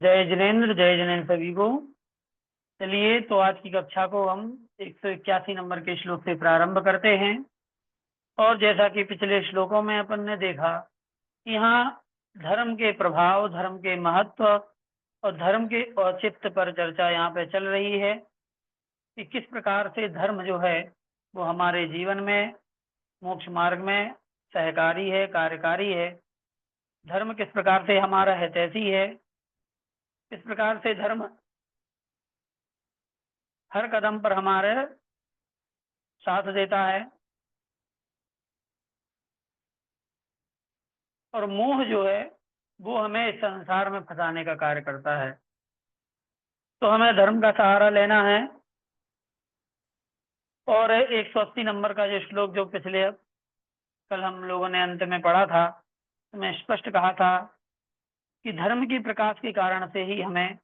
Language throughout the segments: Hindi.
जय जिनेन्द्र सभी को। चलिए, तो आज की कक्षा को हम 181 नंबर के श्लोक से प्रारंभ करते हैं। और जैसा कि पिछले श्लोकों में अपन ने देखा, यहाँ धर्म के प्रभाव, धर्म के महत्व और धर्म के औचित्य पर चर्चा यहाँ पे चल रही है कि किस प्रकार से धर्म जो है वो हमारे जीवन में, मोक्ष मार्ग में सहकारी है, कार्यकारी है। धर्म किस प्रकार से हमारा हितैषी है, किस प्रकार से धर्म हर कदम पर हमारे साथ देता है। और मोह जो है वो हमें इस संसार में फंसाने का कार्य करता है। तो हमें धर्म का सहारा लेना है। और 180 नंबर का जो श्लोक जो पिछले कल हम लोगों ने अंत में पढ़ा था, मैं स्पष्ट कहा था कि धर्म की प्रकाश के कारण से ही हमें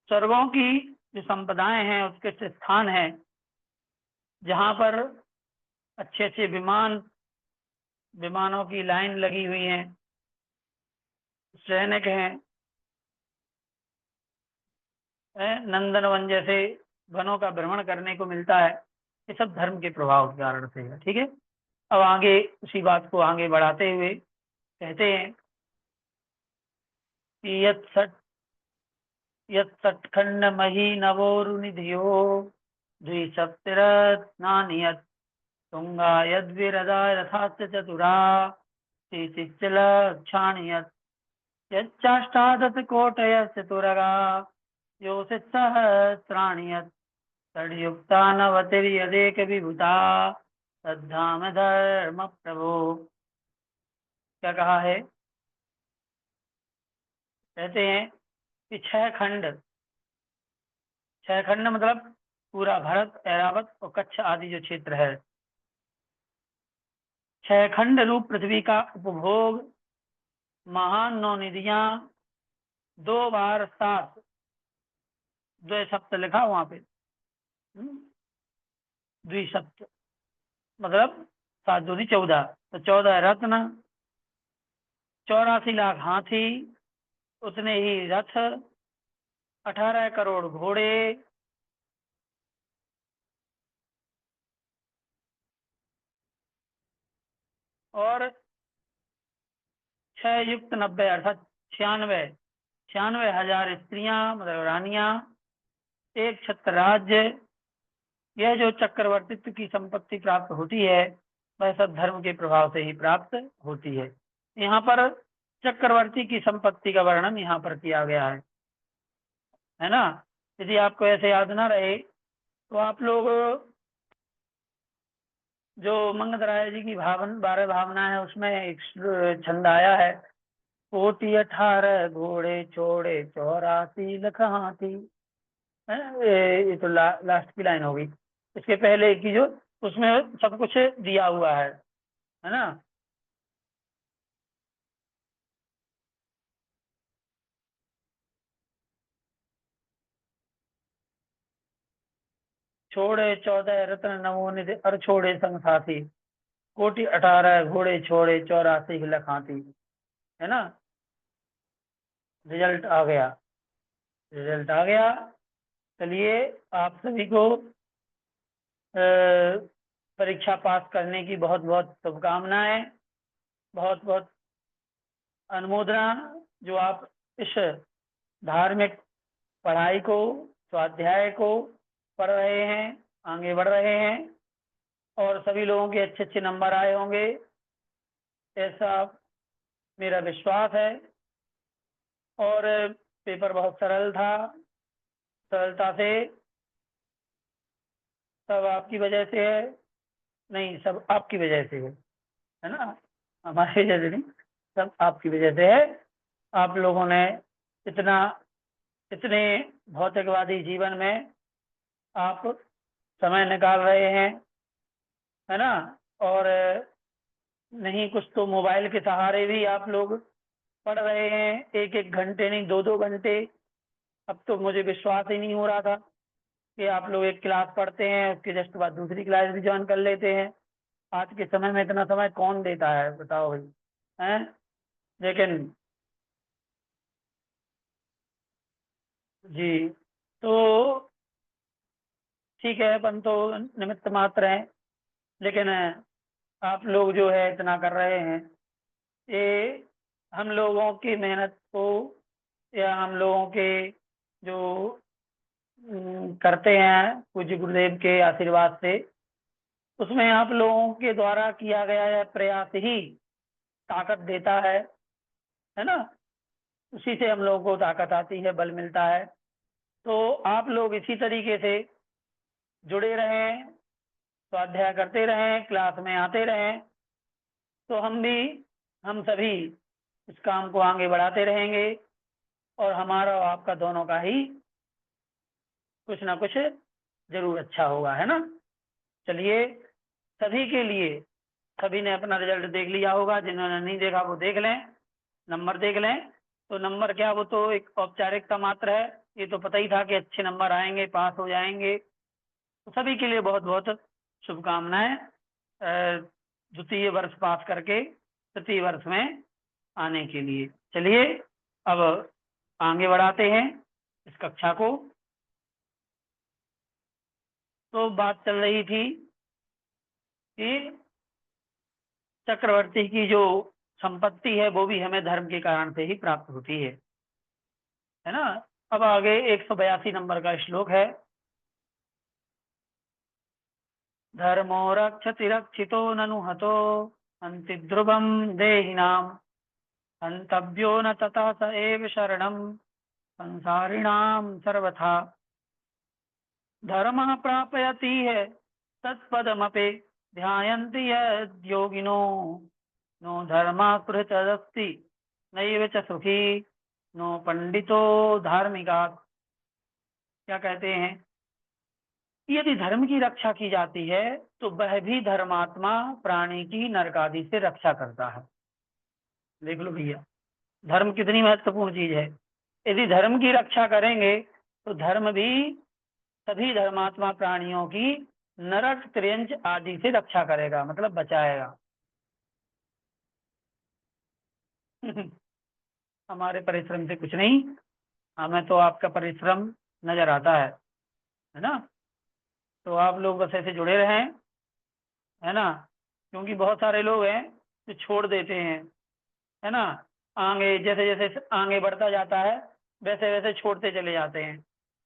स्वर्गों की जो संपदाएं हैं, उत्कृष्ट स्थान है, जहाँ पर अच्छे अच्छे विमानों की लाइन लगी हुई है, सैनिक हैं, नंदन वन जैसे वनों का भ्रमण करने को मिलता है। ये सब धर्म के प्रभाव के कारण से है। ठीक है, अब आगे उसी बात को आगे बढ़ाते हुए कहते हैं कि यत्सत्खंड मही नवोरुनिधियो द्विसप्तरत्नानि यत् तुंगा यद्विरदा रथास्य चतुरा श्रीशिश्चलक्षाणि यत् यच्चाष्टादश कोटयस्य तुरगा योषित् सहस्राणि यत् षड्युक्ता नवतिर्यदेक विभूता तद्धाम धर्म प्रभो। क्या कहा है? कहते हैं कि छह खंड मतलब पूरा भारत, ऐरावत और कच्छ आदि जो क्षेत्र है, छह खंड रूप पृथ्वी का उपभोग, महान 9 निधियां, 2 बार 7, 2 सप्त लिखा वहां पे, द्विसप्त मतलब 7 दूनी 14, तो 14 रत्न, 84 लाख हाथी, उतने ही रथ, 18 करोड़ घोड़े, और 6 युक्त 90 अर्थात 96 हजार स्त्रियां मतलब रानियां, एक छत्र राज्य। यह जो चक्रवर्तित्व की संपत्ति प्राप्त होती है वह सब धर्म के प्रभाव से ही प्राप्त होती है। यहाँ पर चक्रवर्ती की संपत्ति का वर्णन यहाँ पर किया गया है ना। यदि आपको ऐसे याद ना रहे तो आप लोग जो मंगधराय जी की 12 भावना है उसमें एक छंद आया है, कोटि 18 घोड़े छोड़े 84 लख हाथी। ये तो लास्ट की लाइन होगी। इसके पहले की जो उसमें सब कुछ दिया हुआ है ना। छोड़े 14 रत्न नवोनिधि और छोड़े संग साथी, कोटि 18 घोड़े छोड़े 84 लख हाथी, है ना। रिजल्ट आ गया, रिजल्ट आ गया। चलिए, आप सभी को परीक्षा पास करने की बहुत बहुत शुभकामनाएं, बहुत बहुत अनुमोदना, जो आप इस धार्मिक पढ़ाई को, स्वाध्याय को पढ़ रहे हैं, आगे बढ़ रहे हैं, और सभी लोगों के अच्छे अच्छे नंबर आए होंगे ऐसा मेरा विश्वास है। और पेपर बहुत सरल था, सरलता से सब आपकी वजह से है, नहीं सब आपकी वजह से है ना, हमारी वजह से नहीं, सब आपकी वजह से है। आप लोगों ने इतना इतने भौतिकवादी जीवन में आप समय निकाल रहे हैं, है ना। और नहीं कुछ तो मोबाइल के सहारे भी आप लोग पढ़ रहे हैं, 1 1 घंटे नहीं 2 2 घंटे। अब तो मुझे विश्वास ही नहीं हो रहा था कि आप लोग एक क्लास पढ़ते हैं, उसके जस्ट बाद दूसरी क्लास भी ज्वाइन कर लेते हैं। आज के समय में इतना समय कौन देता है, बताओ भाई, हैं। लेकिन जी। तो ठीक है, अपन तो निमित्त मात्र हैं, लेकिन आप लोग जो है इतना कर रहे हैं, ये हम लोगों की मेहनत को या हम लोगों के जो करते हैं पूज्य गुरुदेव के आशीर्वाद से, उसमें आप लोगों के द्वारा किया गया यह प्रयास ही ताकत देता है ना। उसी से हम लोगों को ताकत आती है, बल मिलता है। तो आप लोग इसी तरीके से जुड़े रहें, स्वाध्याय करते रहें, क्लास में आते रहें, तो हम सभी इस काम को आगे बढ़ाते रहेंगे, और हमारा और आपका दोनों का ही कुछ ना कुछ जरूर अच्छा होगा, है ना। चलिए, सभी के लिए, सभी ने अपना रिजल्ट देख लिया होगा, जिन्होंने नहीं देखा वो देख लें, नंबर देख लें। तो नंबर क्या, वो तो एक औपचारिकता मात्र है, ये तो पता ही था कि अच्छे नंबर आएंगे, पास हो जाएंगे। तो सभी के लिए बहुत बहुत शुभकामनाएं, द्वितीय वर्ष पास करके तृतीय वर्ष में आने के लिए। चलिए, अब आगे बढ़ाते हैं इस कक्षा को। तो बात चल रही थी कि चक्रवर्ती की जो संपत्ति है वो भी हमें धर्म के कारण से ही प्राप्त होती है ना। अब आगे 182 नंबर का श्लोक है। धर्मो रक्षति रक्षितो ननु हतो हन्ति ध्रुवं देहिनां हन्तव्यो न तथा स एव शरणं संसारिणां सर्वथा। धर्मः प्रापयति है तत्पदमपि ध्यायन्ति यद्योगिनो नो धर्माकृतदस्ति नैव च सुखी नो पंडितो धार्मिका। क्या कहते हैं, यदि धर्म की रक्षा की जाती है तो वह भी धर्मात्मा प्राणी की नरक आदि से रक्षा करता है। देख लो भैया, धर्म कितनी महत्वपूर्ण चीज है। यदि धर्म की रक्षा करेंगे तो धर्म भी सभी धर्मात्मा प्राणियों की नरक त्रियंच आदि से रक्षा करेगा, मतलब बचाएगा। हमारे परिश्रम से कुछ नहीं, हमें तो आपका परिश्रम नजर आता है ना। तो आप लोग बस ऐसे जुड़े रहें, है ना, क्योंकि बहुत सारे लोग हैं जो छोड़ देते हैं, है ना। आगे जैसे जैसे आगे बढ़ता जाता है वैसे वैसे छोड़ते चले जाते हैं।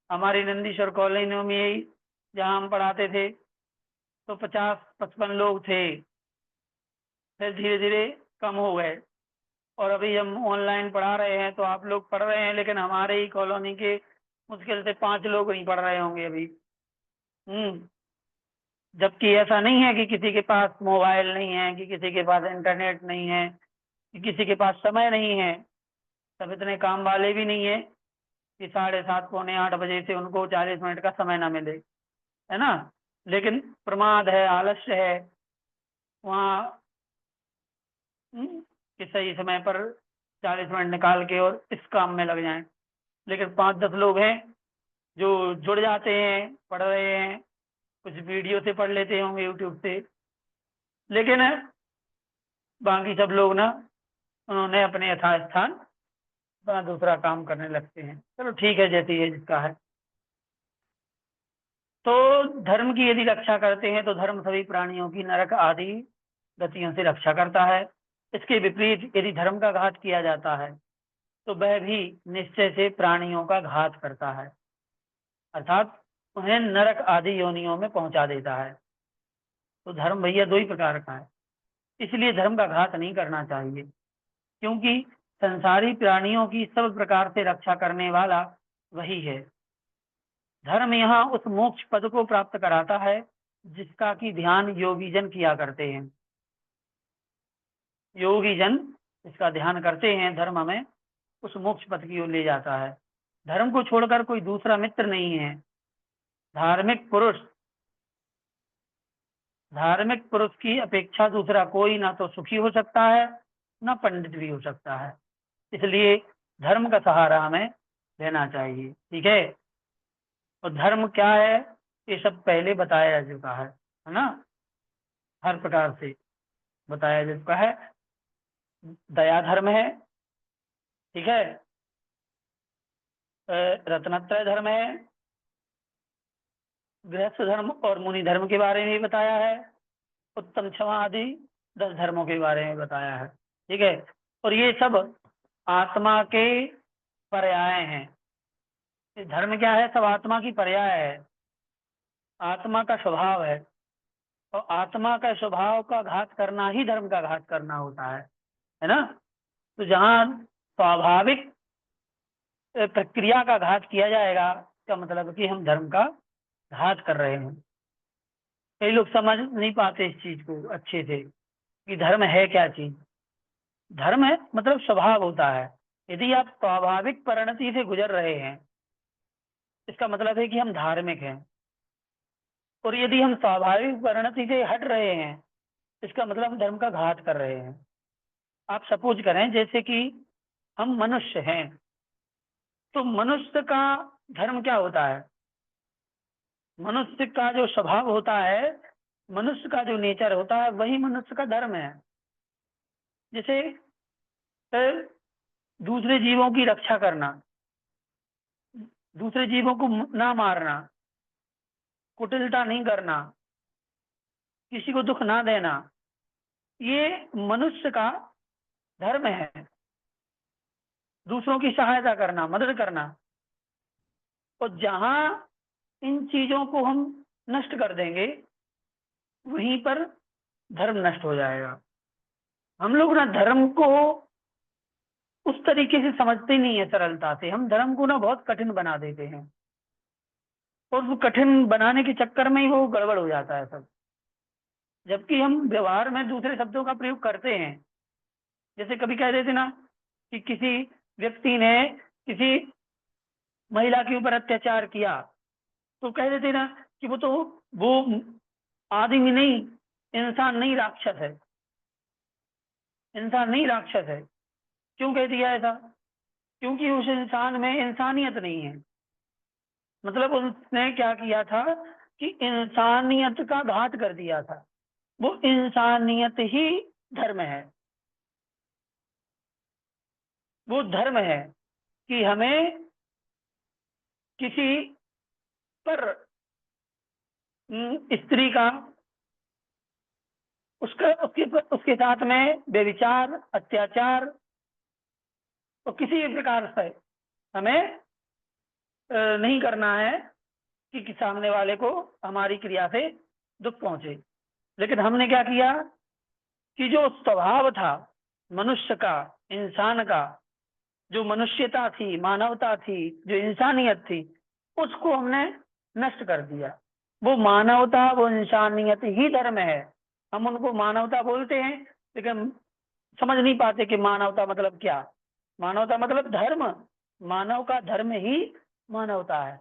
हमारी नंदीश्वर कॉलोनी में यही, जहाँ हम पढ़ाते थे, तो 50-55 लोग थे, फिर धीरे धीरे कम हो गए, और अभी हम ऑनलाइन पढ़ा रहे हैं तो आप लोग पढ़ रहे हैं, लेकिन हमारे ही कॉलोनी के मुश्किल से 5 लोग नहीं पढ़ रहे होंगे अभी। जबकि ऐसा नहीं है कि किसी के पास मोबाइल नहीं है, कि किसी के पास इंटरनेट नहीं है, कि किसी के पास समय नहीं है। सब इतने काम वाले भी नहीं है कि 7:30 7:45 से उनको 40 मिनट का समय ना मिले, है ना। लेकिन प्रमाद है, आलस्य है वहाँ, कि सही समय पर 40 मिनट निकाल के और इस काम में लग जाएं। लेकिन 5-10 लोग हैं जो जुड़ जाते हैं, पढ़ रहे हैं, कुछ वीडियो से पढ़ लेते होंगे यूट्यूब से, लेकिन बाकी सब लोग ना, उन्होंने अपने यथास्थान अपना दूसरा काम करने लगते हैं। चलो ठीक है, जैसी है जिसका है। तो धर्म की यदि रक्षा करते हैं तो धर्म सभी प्राणियों की नरक आदि गतियों से रक्षा करता है। इसके विपरीत यदि धर्म का घात किया जाता है तो वह भी निश्चय से प्राणियों का घात करता है, अर्थात उन्हें नरक आदि योनियों में पहुंचा देता है। तो धर्म भैया दो ही प्रकार का है, इसलिए धर्म का घात नहीं करना चाहिए, क्योंकि संसारी प्राणियों की सब प्रकार से रक्षा करने वाला वही है। धर्म यहाँ उस मोक्ष पद को प्राप्त कराता है जिसका कि ध्यान योगी जन किया करते हैं। योगी जन इसका ध्यान करते हैं, धर्म हमें उस मोक्ष पद की ओर ले जाता है। धर्म को छोड़कर कोई दूसरा मित्र नहीं है। धार्मिक पुरुष धार्मिक पुरुष की अपेक्षा दूसरा कोई ना तो सुखी हो सकता है, ना पंडित भी हो सकता है। इसलिए धर्म का सहारा हमें लेना चाहिए, ठीक है। और धर्म क्या है, ये सब पहले बताया जा चुका है ना, हर प्रकार से बताया जा चुका है। दया धर्म है, ठीक है। रत्नत्रय धर्म है, गृहस्थ धर्म और मुनि धर्म के बारे में बताया है, उत्तम क्षमा आदि 10 धर्मों के बारे में बताया है। ठीक है, और ये सब आत्मा के पर्याय हैं। ये धर्म क्या है? सब आत्मा की पर्याय है, आत्मा का स्वभाव है, और आत्मा का स्वभाव का घात करना ही धर्म का घात करना होता है ना। तो जहाँ स्वाभाविक प्रक्रिया का घात किया जाएगा, इसका मतलब कि हम धर्म का घात कर रहे हैं। कई लोग समझ नहीं पाते इस चीज को अच्छे से कि धर्म है क्या चीज। धर्म है मतलब स्वभाव होता है। यदि आप स्वाभाविक परिणति से गुजर रहे हैं, इसका मतलब है कि हम धार्मिक हैं। और यदि हम स्वाभाविक परिणति से हट रहे हैं, इसका मतलब हम धर्म का घात कर रहे हैं। आप सपोज करें जैसे कि हम मनुष्य हैं, तो मनुष्य का धर्म क्या होता है? मनुष्य का जो स्वभाव होता है, मनुष्य का जो नेचर होता है, वही मनुष्य का धर्म है। जैसे दूसरे जीवों की रक्षा करना, दूसरे जीवों को ना मारना, कुटिलता नहीं करना, किसी को दुख ना देना, ये मनुष्य का धर्म है। दूसरों की सहायता करना, मदद करना। और जहां इन चीजों को हम नष्ट कर देंगे, वहीं पर धर्म नष्ट हो जाएगा। हम लोग ना धर्म को उस तरीके से समझते नहीं है सरलता से। हम धर्म को ना बहुत कठिन बना देते हैं, और वो कठिन बनाने के चक्कर में ही वो गड़बड़ हो जाता है सब। जबकि हम व्यवहार में दूसरे शब्दों का प्रयोग करते हैं। जैसे कभी कह देते ना कि किसी व्यक्ति ने किसी महिला के ऊपर अत्याचार किया, तो कह देते ना कि वो आदमी नहीं, इंसान नहीं, राक्षस है। इंसान नहीं, राक्षस है। क्यों कह दिया ऐसा? क्योंकि उस इंसान में इंसानियत नहीं है। मतलब उसने क्या किया था कि इंसानियत का घात कर दिया था। वो इंसानियत ही धर्म है। वो धर्म है कि हमें किसी पर स्त्री का उसके साथ में व्यभिचार, अत्याचार और किसी भी प्रकार से हमें नहीं करना है कि सामने वाले को हमारी क्रिया से दुख पहुंचे। लेकिन हमने क्या किया कि जो स्वभाव था मनुष्य का, इंसान का, जो मनुष्यता थी, मानवता थी, जो इंसानियत थी, उसको हमने नष्ट कर दिया। वो मानवता, वो इंसानियत ही धर्म है। हम उनको मानवता बोलते हैं, लेकिन समझ नहीं पाते कि मानवता मतलब क्या। मानवता मतलब धर्म। मानव का धर्म ही मानवता है।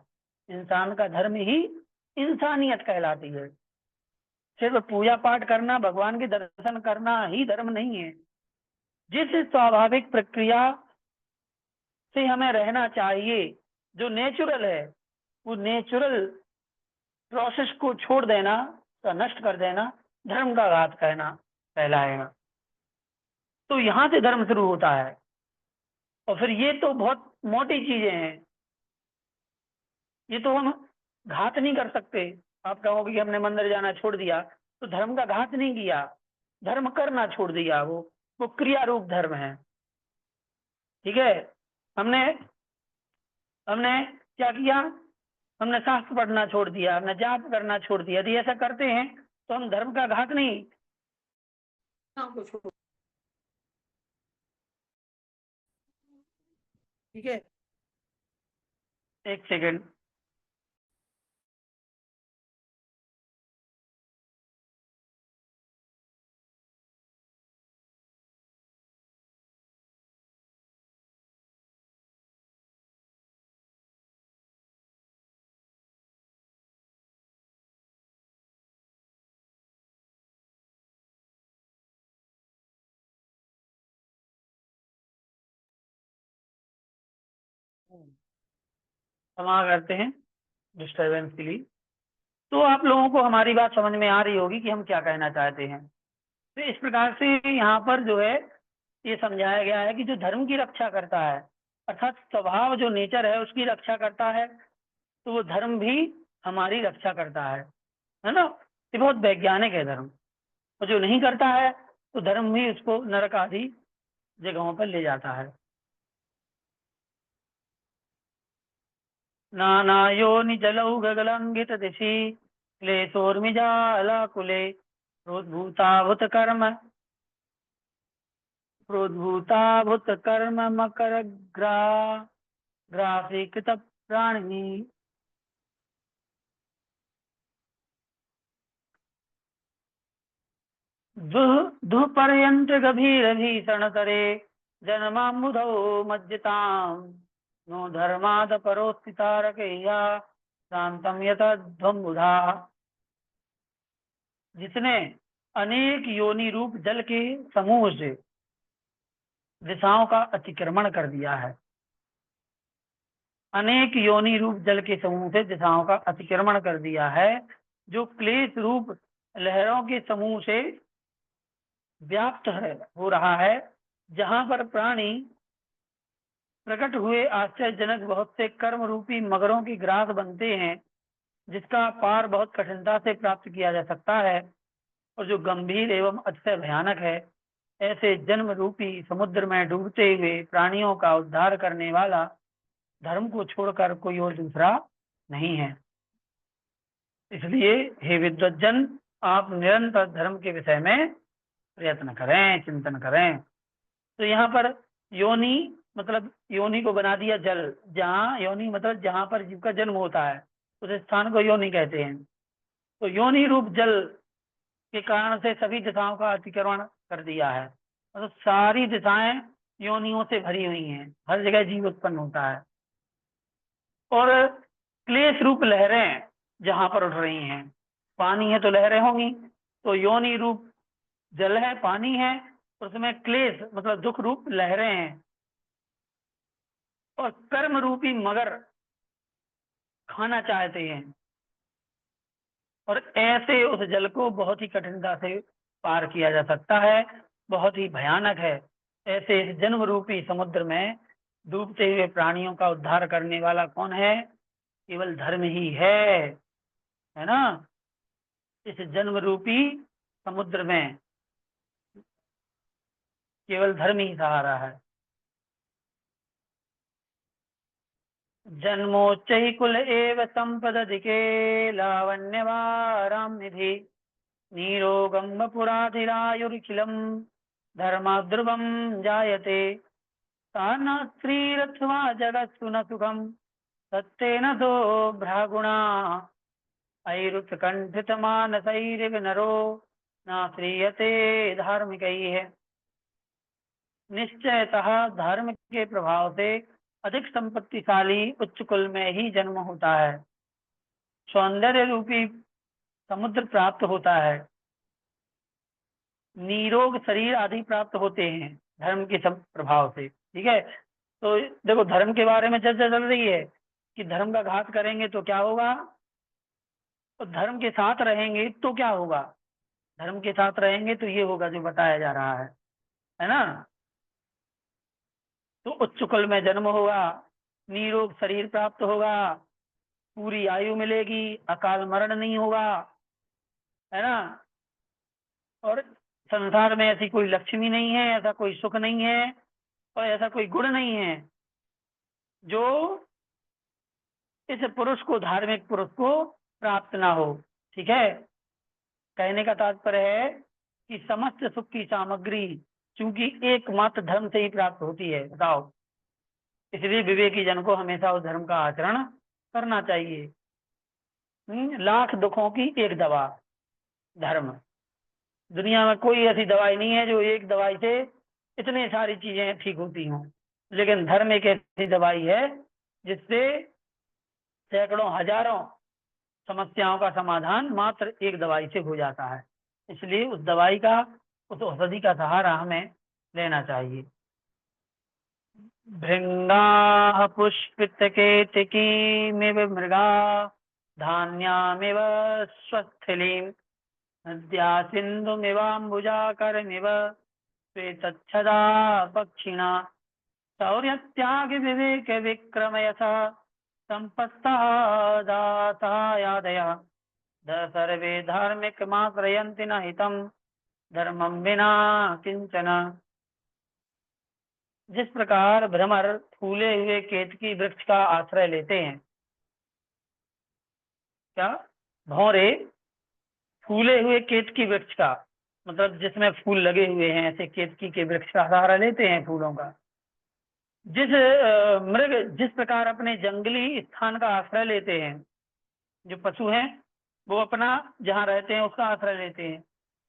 इंसान का धर्म ही इंसानियत कहलाती है। सिर्फ पूजा पाठ करना, भगवान के दर्शन करना ही धर्म नहीं है। जिस स्वाभाविक प्रक्रिया से हमें रहना चाहिए, जो नेचुरल है, वो नेचुरल प्रोसेस को छोड़ देना, तो नष्ट कर देना, धर्म का घात कहना कहलाएगा। तो यहाँ से धर्म शुरू होता है। और फिर ये तो बहुत मोटी चीजें हैं, ये तो हम घात नहीं कर सकते। आप कहोगे कि हमने मंदिर जाना छोड़ दिया, तो धर्म का घात नहीं किया, धर्म करना छोड़ दिया। वो क्रिया रूप धर्म है। ठीक है, हमने हमने क्या किया? हमने शास्त्र पढ़ना छोड़ दिया, हमने जाप करना छोड़ दिया। यदि ऐसा करते हैं तो हम धर्म का घात नहीं। ठीक है, एक सेकेंड। क्षमा करते हैं डिस्टर्बेंस के लिए। तो आप लोगों को हमारी बात समझ में आ रही होगी कि हम क्या कहना चाहते हैं। तो इस प्रकार से यहाँ पर जो है ये समझाया गया है कि जो धर्म की रक्षा करता है, अर्थात स्वभाव जो नेचर है उसकी रक्षा करता है, तो वो धर्म भी हमारी रक्षा करता है ना। ये बहुत वैज्ञानिक है धर्म। और जो नहीं करता है तो धर्म भी उसको नरक आदि जगहों पर ले जाता है। नाना योनि जलौ गगलांगित दिशि क्लेशोर्मिजालाकुले प्रोद्भूताभूत कर्म प्रोद्भूताभूत कर्म मकर ग्रासीकृत प्राणी। दुह दुह पर्यंत गभीर भीषण तरे जन्माम्बुधौ मज्जताम नो धर्माद परोस्थितारकैया शांतम यतध्वम्बुधा। जिसने अनेक योनि रूप जल के समूह से दिशाओं का अतिक्रमण कर दिया है। अनेक योनि रूप जल के समूह से दिशाओं का अतिक्रमण कर दिया है, जो क्लेश रूप लहरों के समूह से व्याप्त है हो रहा है, जहां पर प्राणी प्रकट हुए आश्चर्यजनक बहुत से कर्म रूपी मगरों की ग्रास बनते हैं, जिसका पार बहुत कठिनता से प्राप्त किया जा सकता है और जो गंभीर एवं अतिशय भयानक है। ऐसे जन्म रूपी समुद्र में डूबते हुए प्राणियों का उद्धार करने वाला धर्म को छोड़कर कोई और दूसरा नहीं है। इसलिए हे विद्वज्जन, आप निरंतर धर्म के विषय में प्रयत्न करें, चिंतन करें। तो यहाँ पर योनि मतलब योनि को बना दिया जल, जहाँ योनि मतलब जहाँ पर जीव का जन्म होता है उस स्थान को योनि कहते हैं। तो योनि रूप जल के कारण से सभी दिशाओं का अतिक्रमण कर दिया है, मतलब सारी दिशाएं योनियों से भरी हुई हैं, हर जगह जीव उत्पन्न होता है। और क्लेश रूप लहरें जहां पर उठ रही हैं, पानी है तो लहरें होंगी, तो योनि रूप जल है, पानी है, उसमें क्लेश मतलब दुख रूप लहरें हैं, और कर्म रूपी मगर खाना चाहते हैं। और ऐसे उस जल को बहुत ही कठिनता से पार किया जा सकता है, बहुत ही भयानक है। ऐसे इस जन्म रूपी समुद्र में डूबते हुए प्राणियों का उद्धार करने वाला कौन है? केवल धर्म ही है ना। इस जन्म रूपी समुद्र में केवल धर्म ही सहारा है। जन्मोच्चै कुल एव संपदधिके लावण्यवारां निधि नीरोगं वपुराधिरायुर्खिलं धर्माद्रुवं जायते तान स्त्रीरथवा जगत्सु न सुखं सत्तेन दो भ्रागुणा ऐरुत्कण्ठितमानसैरिव नरो नाश्रीयते धार्मिकैः। निश्चयतः धर्म के प्रभाव से अधिक संपत्तिशाली उच्च कुल में ही जन्म होता है, सौंदर्य रूपी समुद्र प्राप्त होता है, निरोग शरीर आदि प्राप्त होते हैं धर्म के सब प्रभाव से। ठीक है, तो देखो धर्म के बारे में चर्चा चल रही है कि धर्म का घात करेंगे तो क्या होगा, तो धर्म के साथ रहेंगे तो क्या होगा। धर्म के साथ रहेंगे तो ये होगा जो बताया जा रहा है ना। तो उच्च कुल में जन्म होगा, निरोग शरीर प्राप्त होगा, पूरी आयु मिलेगी, अकाल मरण नहीं होगा, है ना। और संसार में ऐसी कोई लक्ष्मी नहीं है, ऐसा कोई सुख नहीं है, और ऐसा कोई गुण नहीं है जो इस पुरुष को, धार्मिक पुरुष को प्राप्त ना हो। ठीक है, कहने का तात्पर्य है कि समस्त सुख की सामग्री चूंकि एकमात्र धर्म से ही प्राप्त होती है, बताओ, इसलिए विवेकी जन को हमेशा उस धर्म का आचरण करना चाहिए। लाख दुखों की एक दवा धर्म। दुनिया में कोई ऐसी दवाई नहीं है जो एक दवाई से इतनी सारी चीजें ठीक होती हों, लेकिन धर्म एक ऐसी दवाई है जिससे सैकड़ों हजारों समस्याओं का समाधान मात्र एक दवाई से हो जाता है। इसलिए उस दवाई का, उस औषधि का सहारा हमें लेना चाहिए। भृंगा पुष्पितकेतकीमिव मृगा धान्यामिव स्वस्थिलीं नद्या सिन्धुमिवाम्बुजाकरमिव श्वेतच्छदा पक्षिणा शौर्य त्याग विवेक विक्रम यथा संपत्ता दाता यादया सर्वे धार्मिक मात्रयन्ति न हितम धर्मम विना किंचन। जिस प्रकार भ्रमर फूले हुए केतकी वृक्ष का आश्रय लेते हैं, क्या भौरे फूले हुए केतकी वृक्ष का मतलब जिसमें फूल लगे हुए हैं, ऐसे केतकी के वृक्ष का सहारा लेते हैं फूलों का। जिस मृग जिस प्रकार अपने जंगली स्थान का आश्रय लेते हैं, जो पशु हैं वो अपना जहाँ रहते हैं उसका आश्रय लेते हैं,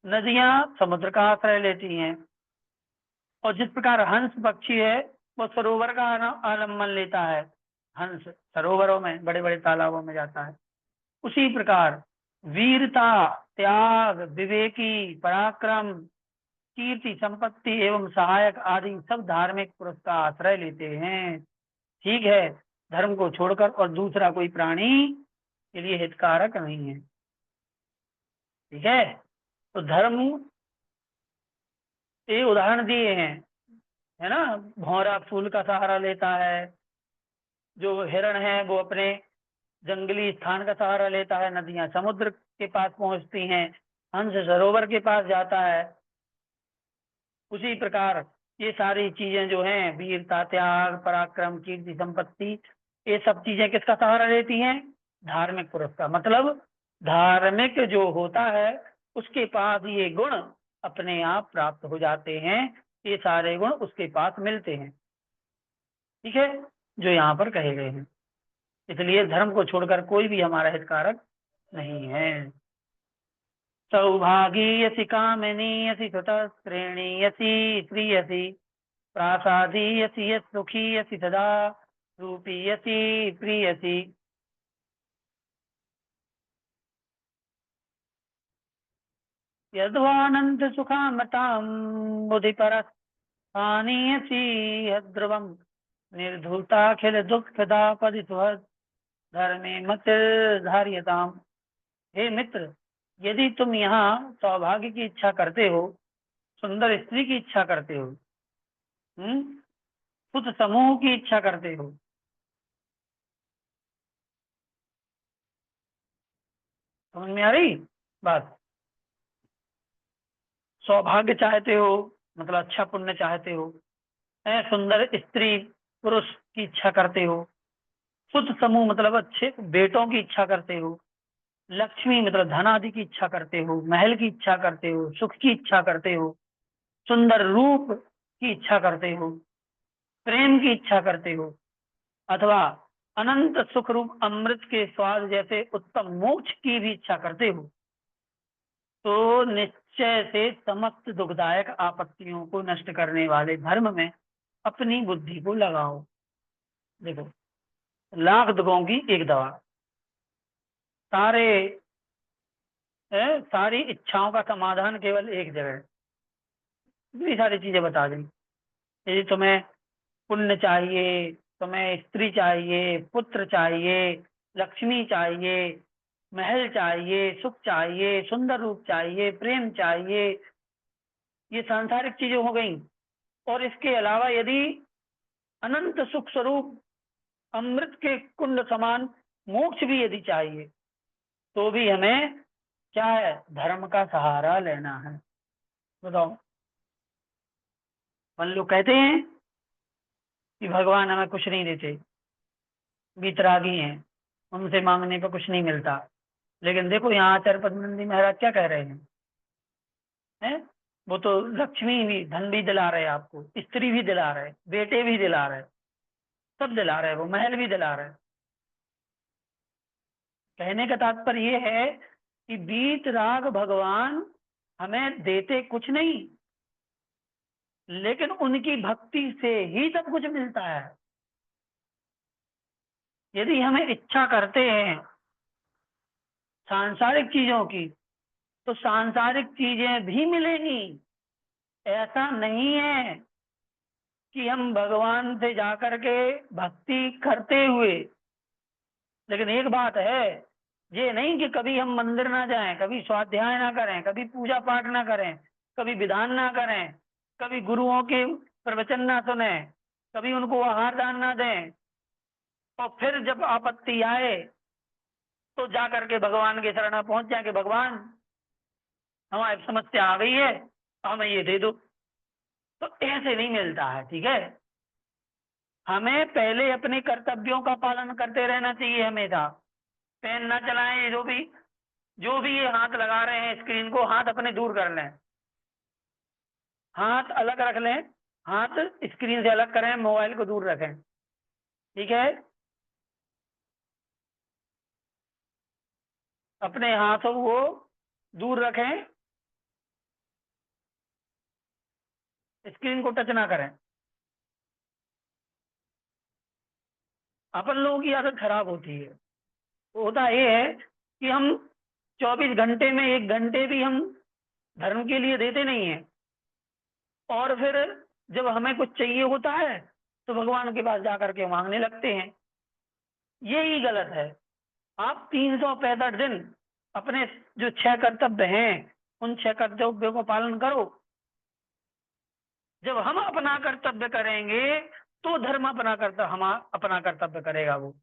नदियां समुद्र का आश्रय लेती हैं, और जिस प्रकार हंस पक्षी है वो सरोवर का आलम्बन लेता है, हंस सरोवरों में बड़े बड़े तालाबों में जाता है, उसी प्रकार वीरता त्याग विवेकी पराक्रम कीर्ति संपत्ति एवं सहायक आदि सब धार्मिक पुरुष का आश्रय लेते हैं। ठीक है, धर्म को छोड़कर और दूसरा कोई प्राणी के लिए हितकारक नहीं है। ठीक है, तो धर्म ये उदाहरण दिए हैं, है ना। भौरा फूल का सहारा लेता है, जो हिरण है वो अपने जंगली स्थान का सहारा लेता है, नदियां समुद्र के पास पहुंचती हैं, हंस सरोवर के पास जाता है। उसी प्रकार ये सारी चीजें जो हैं वीरता त्याग पराक्रम कीर्ति संपत्ति, ये सब चीजें किसका सहारा लेती हैं? धार्मिक पुरुष का। मतलब धार्मिक जो होता है उसके पास ये गुण अपने आप प्राप्त हो जाते हैं, ये सारे गुण उसके पास मिलते हैं। ठीक है, जो यहाँ पर कहे गए हैं। इसलिए धर्म को छोड़कर कोई भी हमारा हितकारक नहीं है। सौभागीयसी कामिनीयसी श्रेणीयसी प्रियसी प्रासादीयसी यत् सुखीयसी सदा रूपीयसी प्रियसी। यद्वानंद सुखामतां बुद्धि परस्थानीयसी ध्रुवम निर्धूताखिल दुःखदा पदि सुहृद धर्मे मत धार्यताम। हे मित्र, यदि तुम यहाँ सौभाग्य की इच्छा करते हो, सुंदर स्त्री की इच्छा करते हो, सुत समूह की इच्छा करते हो, समझ में आ रही बात? सौभाग्य चाहते हो मतलब अच्छा पुण्य चाहते हो, सुंदर स्त्री पुरुष की इच्छा करते हो, सुत समूह मतलब अच्छे बेटों की इच्छा करते हो, लक्ष्मी मतलब धन आदि की इच्छा करते हो, महल की इच्छा करते हो, सुख की इच्छा करते हो, सुंदर रूप की इच्छा करते हो, प्रेम की इच्छा करते हो, अथवा अनंत सुख रूप अमृत के स्वाद जैसे उत्तम मोक्ष की भी इच्छा करते हो, तो निश्चय से समस्त दुखदायक आपत्तियों को नष्ट करने वाले धर्म में अपनी बुद्धि को लगाओ। देखो, लाख दुखों की एक दवा, सारे सारी इच्छाओं का समाधान केवल एक जगह। इतनी सारी चीजें बता दें। यदि तुम्हें पुण्य चाहिए, तुम्हें स्त्री चाहिए, पुत्र चाहिए, लक्ष्मी चाहिए, महल चाहिए, सुख चाहिए, सुंदर रूप चाहिए, प्रेम चाहिए, ये सांसारिक चीजें हो गई। और इसके अलावा यदि अनंत सुख स्वरूप अमृत के कुंड समान मोक्ष भी यदि चाहिए, तो भी हमें क्या है? धर्म का सहारा लेना है। बताओ, मन लोग कहते हैं कि भगवान हमें कुछ नहीं देते, बीतरागी हैं, उनसे मांगने पर कुछ नहीं मिलता। लेकिन देखो यहाँ आचार्य पद्मनंदी महाराज क्या कह रहे हैं? वो तो लक्ष्मी भी धन भी दिला रहे, आपको स्त्री भी दिला रहे, बेटे भी दिला रहे, सब दिला रहे, वो महल भी दिला रहे। कहने का तात्पर्य ये है कि बीतराग भगवान हमें देते कुछ नहीं, लेकिन उनकी भक्ति से ही सब कुछ मिलता है। यदि हमें इच्छा करते हैं सांसारिक चीजों की, तो सांसारिक चीजें भी मिलेंगी। ऐसा नहीं है कि हम भगवान से जाकर के भक्ति करते हुए, लेकिन एक बात है, ये नहीं कि कभी हम मंदिर ना जाएं, कभी स्वाध्याय ना करें, कभी पूजा पाठ ना करें, कभी विधान ना करें, कभी गुरुओं के प्रवचन ना सुने, कभी उनको आहार दान ना दें, और फिर जब आपत्ति आए तो जा करके भगवान के शरण में पहुंच जाए कि भगवान हमारी समस्या आ गई है, हमें ये दे दो। तो ऐसे नहीं मिलता है, ठीक है। हमें पहले अपने कर्तव्यों का पालन करते रहना चाहिए हमेशा। पेन ना चलाएं, जो भी ये हाथ लगा रहे हैं स्क्रीन को, हाथ अपने दूर कर लें, हाथ अलग रख लें, हाथ स्क्रीन से अलग करें, मोबाइल को दूर रखें, ठीक है। अपने हाथों को दूर रखें, स्क्रीन को टच ना करें। अपन लोगों की आदत खराब होती है। होता ये है कि हम 24 घंटे में 1 घंटे भी हम धर्म के लिए देते नहीं है, और फिर जब हमें कुछ चाहिए होता है तो भगवान के पास जाकर के मांगने लगते हैं। यही गलत है। आप 365 दिन अपने जो 6 कर्तव्य हैं, उन 6 कर्तव्यों को पालन करो। जब हम अपना कर्तव्य करेंगे तो धर्म अपना कर्तव्य करेगा। वो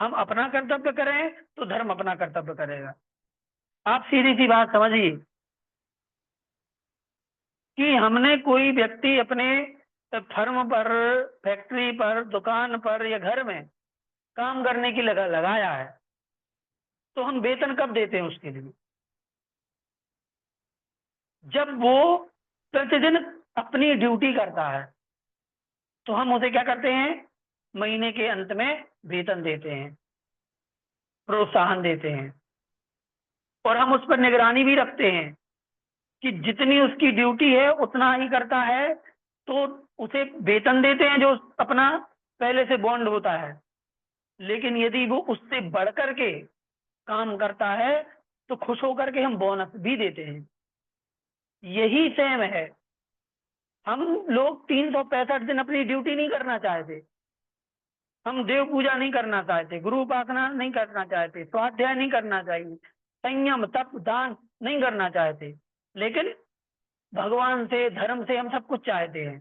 हम अपना कर्तव्य करें तो धर्म अपना कर्तव्य करेगा। आप सीधी सी बात समझिए कि हमने कोई व्यक्ति अपने फर्म पर, फैक्ट्री पर, दुकान पर या घर में काम करने की लगाया है, तो हम वेतन कब देते हैं उसके लिए? जब वो प्रतिदिन अपनी ड्यूटी करता है तो हम उसे क्या करते हैं? महीने के अंत में वेतन देते हैं, प्रोत्साहन देते हैं, और हम उस पर निगरानी भी रखते हैं कि जितनी उसकी ड्यूटी है उतना ही करता है, तो उसे वेतन देते हैं जो अपना पहले से बॉन्ड होता है। लेकिन यदि वो उससे बढ़कर के काम करता है तो खुश होकर के हम बोनस भी देते हैं। यही सेम है। हम लोग 365 दिन अपनी ड्यूटी नहीं करना चाहते, हम देव पूजा नहीं करना चाहते, गुरु उपासना नहीं करना चाहते, स्वाध्याय नहीं करना चाहिए, संयम तप दान नहीं करना चाहते, लेकिन भगवान से, धर्म से हम सब कुछ चाहते हैं।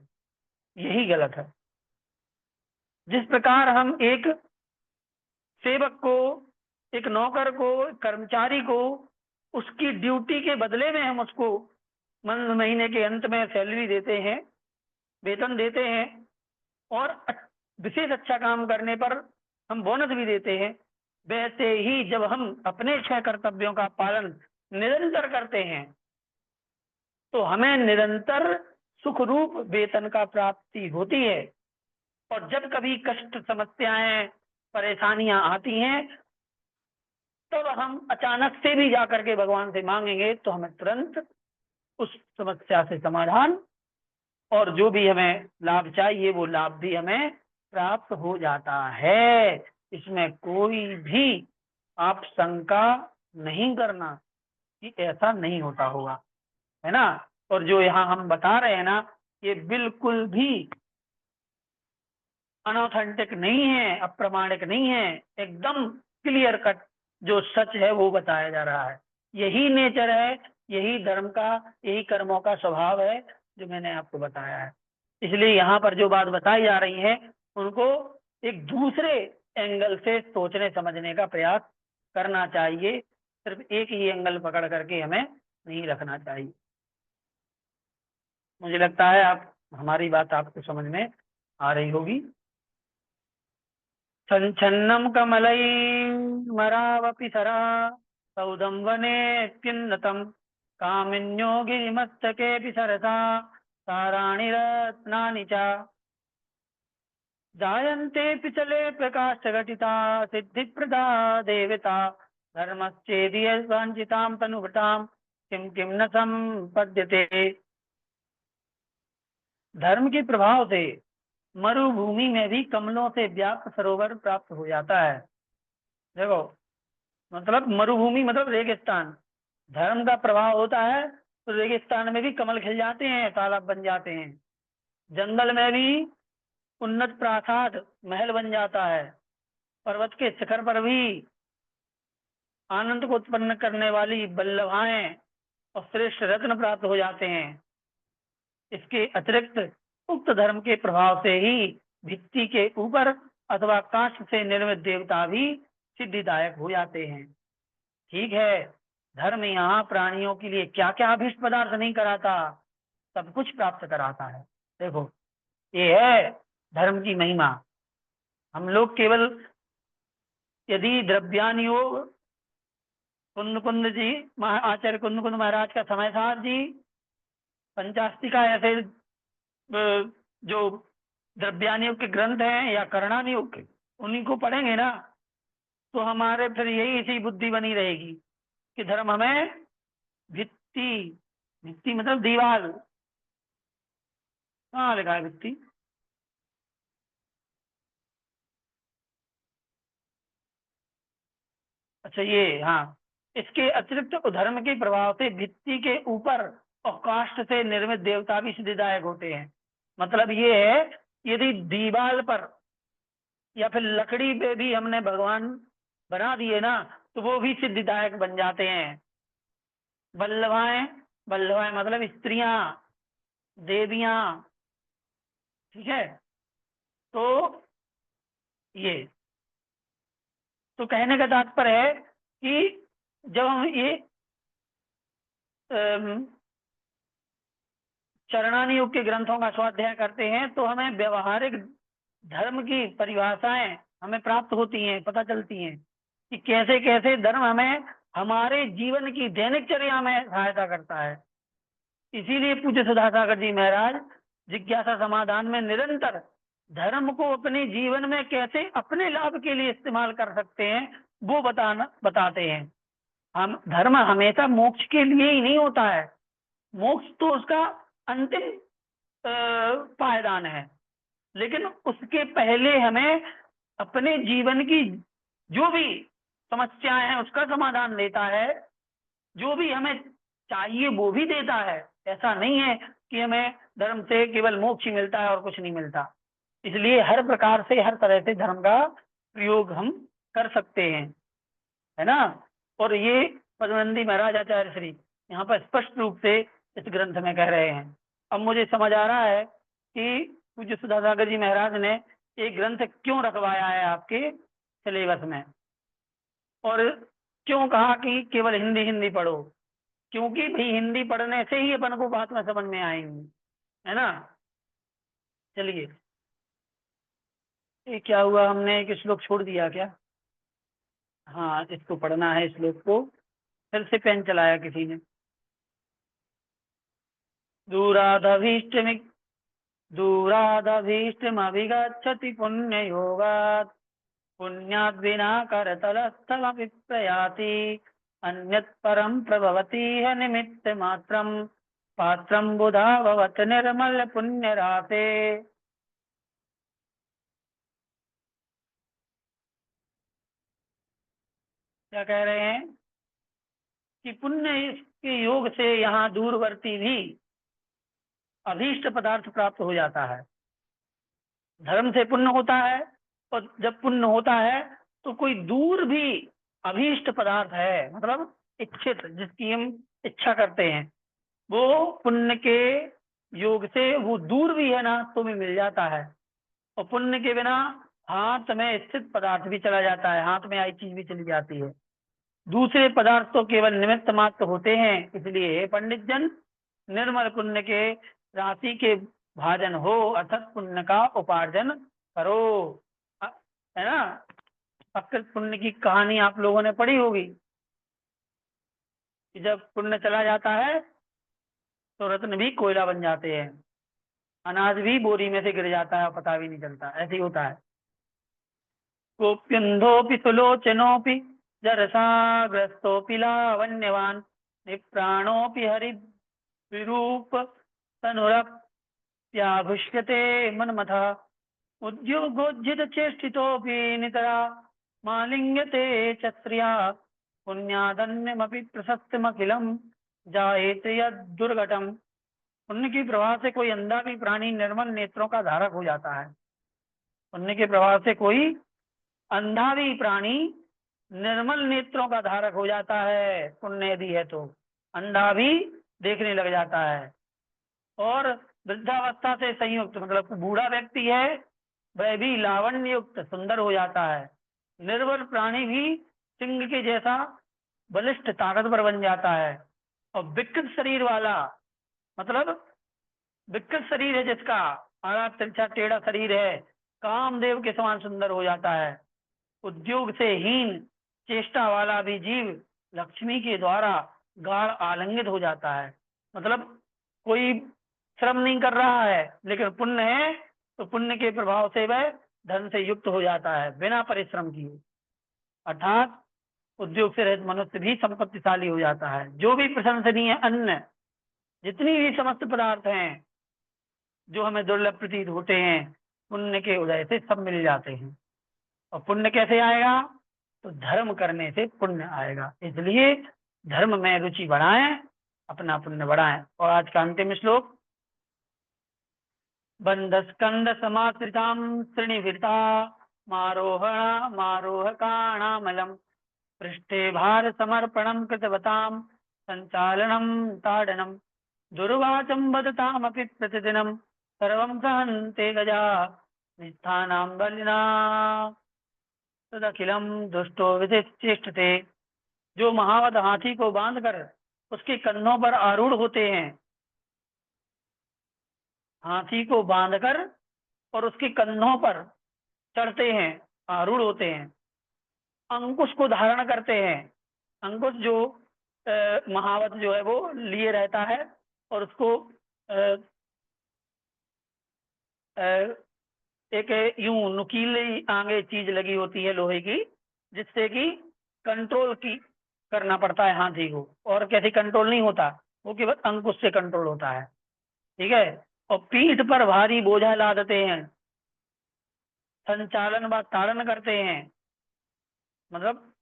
यही गलत है। जिस प्रकार हम एक सेवक को, एक नौकर को, कर्मचारी को उसकी ड्यूटी के बदले में हम उसको महीने के अंत में सैलरी देते हैं, वेतन देते हैं, और विशेष अच्छा काम करने पर हम बोनस भी देते हैं, वैसे ही जब हम अपने 6 कर्तव्यों का पालन निरंतर करते हैं तो हमें निरंतर सुख रूप वेतन का प्राप्ति होती है। और जब कभी कष्ट, समस्याएं, परेशानियां आती हैं, तब हम अचानक से भी जाकर के भगवान से मांगेंगे तो हमें तुरंत उस समस्या से समाधान और जो भी हमें लाभ चाहिए वो लाभ भी हमें प्राप्त हो जाता है। इसमें कोई भी आप शंका नहीं करना कि ऐसा नहीं होता होगा, है ना। और जो यहाँ हम बता रहे हैं ना, ये बिल्कुल भी अनऑथेंटिक नहीं है, अप्रमाणिक नहीं है, एकदम क्लियर कट जो सच है वो बताया जा रहा है। यही नेचर है, यही धर्म का, यही कर्मों का स्वभाव है जो मैंने आपको बताया है। इसलिए यहाँ पर जो बात बताई जा रही है उनको एक दूसरे एंगल से सोचने समझने का प्रयास करना चाहिए। सिर्फ एक ही एंगल पकड़ करके हमें नहीं रखना चाहिए। मुझे लगता है आप, हमारी बात आपको समझ में आ रही होगी। छन्नं कमलैर्मरावपि सरा सौदं वने किन्नतं कामिन्यो गिरिमस्तकेऽपि सरसा साराणि रत्नानि च जायन्ते पिचले प्रकाशघटिता सिद्धिप्रदा देवता धर्मश्चेदि वाञ्छितां तनुभटां किं किं न संपद्यते। धर्म के प्रभाव से मरुभूमि में भी कमलों से व्याप्त सरोवर प्राप्त हो जाता है। देखो, मतलब मरुभूमि मतलब रेगिस्तान, धर्म का प्रभाव होता है तो रेगिस्तान में भी कमल खिल जाते हैं, तालाब बन जाते हैं, जंगल में भी उन्नत प्रासाद महल बन जाता है, पर्वत के शिखर पर भी आनंद को उत्पन्न करने वाली बल्लभाएं और श्रेष्ठ रत्न प्राप्त हो जाते हैं। इसके अतिरिक्त उक्त धर्म के प्रभाव से ही भित्ति के ऊपर अथवा काष्ठ से निर्मित देवता भी सिद्धिदायक हो जाते हैं। ठीक है, धर्म यहाँ प्राणियों के लिए क्या क्या अभिष्ट पदार्थ नहीं कराता, सब कुछ प्राप्त कराता है। देखो, ये है धर्म की महिमा। हम लोग केवल यदि द्रव्यानियोग कुंद कुंद जी आचार्य कुंद कुंद महाराज का समय सार जी पंचास्तिका ऐसे जो द्रव्यानियोग के ग्रंथ हैं या करणानियोग के, उन्हीं को पढ़ेंगे ना, तो हमारे फिर यही इसी बुद्धि बनी रहेगी कि धर्म हमें भित्ति, भित्ति मतलब दीवार, कहाँ लिखा है भित्ति? अच्छा ये, हाँ, इसके अतिरिक्त धर्म के प्रभाव से भित्ति के ऊपर और काष्ठ से निर्मित देवता भी सिद्धिदायक होते हैं। मतलब ये है, यदि दीवार पर या फिर लकड़ी पे भी हमने भगवान बना दिए ना, तो वो भी सिद्धिदायक बन जाते हैं। वल्लभाएं, वल्लभाएं मतलब स्त्रियां, देवियां, ठीक है। तो ये तो कहने का तात्पर्य है कि जब हम ये चरणानुयोग के ग्रंथों का स्वाध्याय करते हैं तो हमें व्यवहारिक धर्म की परिभाषाएं हमें प्राप्त होती हैं, पता चलती हैं कि कैसे कैसे धर्म हमें हमारे जीवन की दैनिकचर्या में सहायता करता है। इसीलिए पूज्य सुधासागर जी महाराज जिज्ञासा समाधान में निरंतर धर्म को अपने जीवन में कैसे अपने लाभ के लिए इस्तेमाल कर सकते हैं वो बताते हैं। हम धर्म हमेशा मोक्ष के लिए ही नहीं होता है, मोक्ष तो उसका अंतिम पायदान है, लेकिन उसके पहले हमें अपने जीवन की जो भी समस्याएं हैं उसका समाधान देता है, जो भी हमें चाहिए वो भी देता है। ऐसा नहीं है कि हमें धर्म से केवल मोक्ष ही मिलता है और कुछ नहीं मिलता। इसलिए हर प्रकार से हर तरह से धर्म का प्रयोग हम कर सकते हैं, है ना। और ये पद्मनंदी महाराज आचार्य श्री यहाँ पर स्पष्ट रूप से इस ग्रंथ में कह रहे हैं। अब मुझे समझ आ रहा है कि पूज्य सुधासागर जी महाराज ने एक ग्रंथ क्यों रखवाया है आपके सिलेबस में, और क्यों कहा कि केवल हिंदी हिंदी पढ़ो, क्योंकि भाई हिंदी पढ़ने से ही अपन को बात में समझ में आएंगी, है ना। चलिए, ये क्या हुआ, हमने एक श्लोक छोड़ दिया क्या? हाँ, इसको पढ़ना है, श्लोक को फिर से पेन चलाया किसी ने। दूरादभीष्टमि दूरादभीष्टमभिगच्छति पुण्ययोगात् पुण्याद् विना करतलस्थलमपि प्रयाति अन्यत् परं प्रभवतीह निमित्तमात्रं पात्रं बुधा भवत् निर्मल पुण्यराते। क्या कह रहे हैं कि पुण्य के योग से यहाँ दूरवर्ती भी अभीष्ट पदार्थ प्राप्त हो जाता है। धर्म से पुण्य होता है, और जब पुण्य होता है तो कोई दूर भी अभीष्ट पदार्थ है, मतलब इच्छित, जिसकी हम इच्छा करते हैं, वो पुण्य के योग से वो दूर भी है ना तो भी मिल जाता है। और पुण्य के बिना हाथ में स्थित पदार्थ भी चला जाता है, हाथ में आई चीज भी चली जाती है। दूसरे पदार्थ तो केवल निमित्त मात्र होते हैं। इसलिए पंडित जन निर्मल पुण्य के राशि के भाजन हो, अर्थात पुण्य का उपार्जन करो, है ना। अकृत पुण्य की कहानी आप लोगों ने पढ़ी होगी कि जब पुण्य चला जाता है तो रत्न भी कोयला बन जाते हैं, अनाज भी बोरी में से गिर जाता है, पता भी नहीं चलता, ऐसे ही होता है। गोप्यंधोपि सुलोचनोपि जरसाग्रस्तोपि लावण्यवान निप्राणोपि हरि विरूप तनुरप्याभुष्यते मन्मथा उद्योगोज्झित चेष्टितोऽपि नितरा मालिंग्यते च स्त्रिया पुण्यादन्यमपि प्रशस्तमखिलम जायते यद्दुर्घटम। पुण्य की प्रभाव से कोई अंधा भी प्राणी निर्मल नेत्रों का धारक हो जाता है। पुण्य के प्रभाव से कोई अंधा भी प्राणी निर्मल नेत्रों का धारक हो जाता है, पुण्य यदि है तो अंधा भी देखने लग जाता है। और वृद्धावस्था से संयुक्त, मतलब बूढ़ा व्यक्ति है वह भी लावण्य युक्त सुंदर हो जाता है। निर्बल प्राणी भी सिंह के जैसा बलिष्ठ ताकतवर बन जाता है। और विकृत शरीर वाला, मतलब विकृत शरीर है जिसका, आड़ा तिरछा टेढ़ा शरीर है, कामदेव के समान सुंदर हो जाता है। उद्योग से हीन चेष्टा वाला भी जीव लक्ष्मी के द्वारा गाढ़ आलिंगित हो जाता है। मतलब कोई श्रम नहीं कर रहा है लेकिन पुण्य है, तो पुण्य के प्रभाव से वह धन से युक्त हो जाता है बिना परिश्रम किए। अर्थात उद्योग से रहित मनुष्य भी संपत्तिशाली हो जाता है। जो भी प्रशंसनीय अन्न, जितनी भी समस्त पदार्थ हैं जो हमें दुर्लभ प्रतीत होते हैं, पुण्य के उदय से सब मिल जाते हैं। और पुण्य कैसे आएगा? तो धर्म करने से पुण्य आएगा। इसलिए धर्म में रुचि बढ़ाएं, अपना पुण्य बढ़ाएं। और आज का अंतिम श्लोक, बंधस्कंद समाश्रिताम श्रेणीभृता मारोहण मारोहकाणामलम पृष्ठे भार समर्पणम कृतवताम संचालनम ताड़नम दुर्वाचम वदतामपि प्रतिदिनम सर्वं सहन्ते गजा निस्थानां बलिना तदखिलम दुष्टो विधिष्ठते। जो महावत हाथी को बांधकर उसके कंधों पर आरूढ़ होते हैं, हाथी को बांधकर और उसके कंधों पर चढ़ते हैं, आरूढ़ होते हैं, अंकुश को धारण करते हैं। अंकुश जो महावत जो है वो लिए रहता है और उसको एक यूं नुकीली आगे चीज लगी होती है लोहे की, जिससे कि कंट्रोल की करना पड़ता है हाथी को, और कैसे कंट्रोल नहीं होता, वो केवल अंकुश से कंट्रोल होता है। ठीक है। और पीठ पर भारी बोझा लादते हैं, संचालन व ताड़न करते हैं, मतलब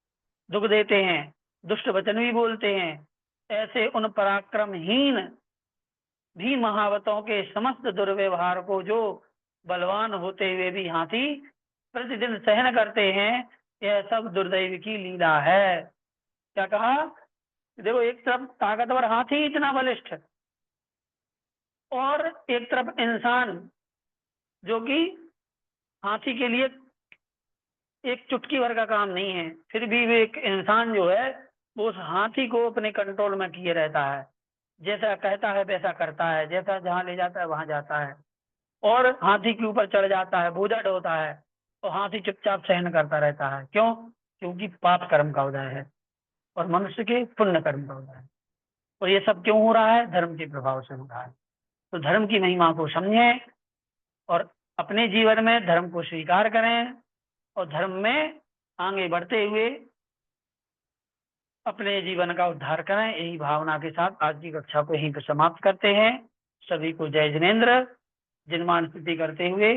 दुख देते हैं, दुष्ट वचन भी बोलते हैं। ऐसे उन पराक्रमहीन भी महावतों के समस्त दुर्व्यवहार को जो बलवान होते हुए भी हाथी प्रतिदिन सहन करते हैं, यह सब दुर्दैव की लीला है। क्या कहा? देखो, एक तरफ ताकतवर हाथी इतना बलिष्ठ, और एक तरफ इंसान जो कि हाथी के लिए एक चुटकी भर का काम नहीं है, फिर भी वे एक इंसान जो है वो उस हाथी को अपने कंट्रोल में किए रहता है। जैसा कहता है वैसा करता है, जैसा जहाँ ले जाता है वहां जाता है, और हाथी के ऊपर चढ़ जाता है, बोझा ढोता है, तो हाथी चुपचाप सहन करता रहता है। क्यों? क्योंकि पाप कर्म का उदय है और मनुष्य के पुण्य कर्म का उदय है। और ये सब क्यों हो रहा है? धर्म के प्रभाव से हो रहा है। तो धर्म की महिमा को समझें और अपने जीवन में धर्म को स्वीकार करें, और धर्म में आगे बढ़ते हुए अपने जीवन का उद्धार करें। यही भावना के साथ आज की कक्षा को यहीं पर समाप्त करते हैं। सभी को जय जिनेन्द्र। जिनमान स्तुति करते हुए